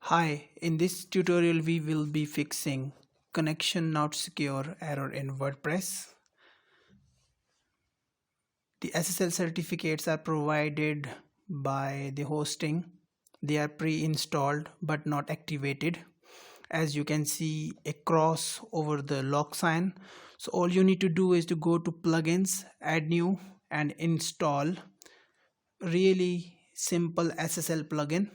Hi, in this tutorial we will be fixing connection not secure error in WordPress. The SSL certificates are provided by the hosting. They are pre-installed but not activated. As you can see a cross over the lock sign. So all you need to do is to go to plugins, add new and install Really Simple SSL Plugin.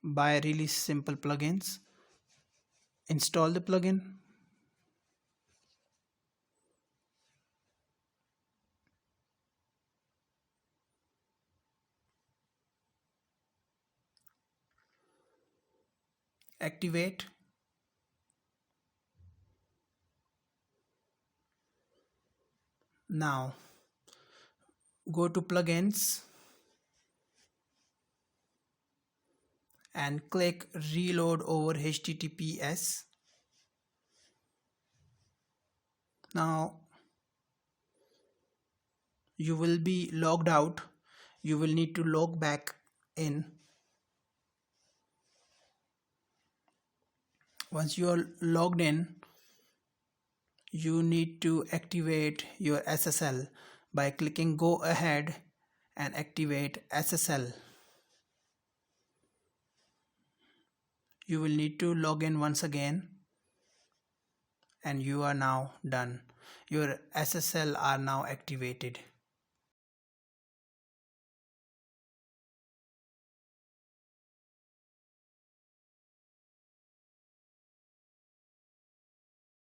By Really Simple Plugins. Install the plugin. Activate. Now go to plugins and click reload over HTTPS. Now you will be logged out. You will need to log back in. Once you are logged in, you need to activate your SSL by clicking go ahead and activate SSL. You will need to log in once again and you are now done. Your SSL are now activated.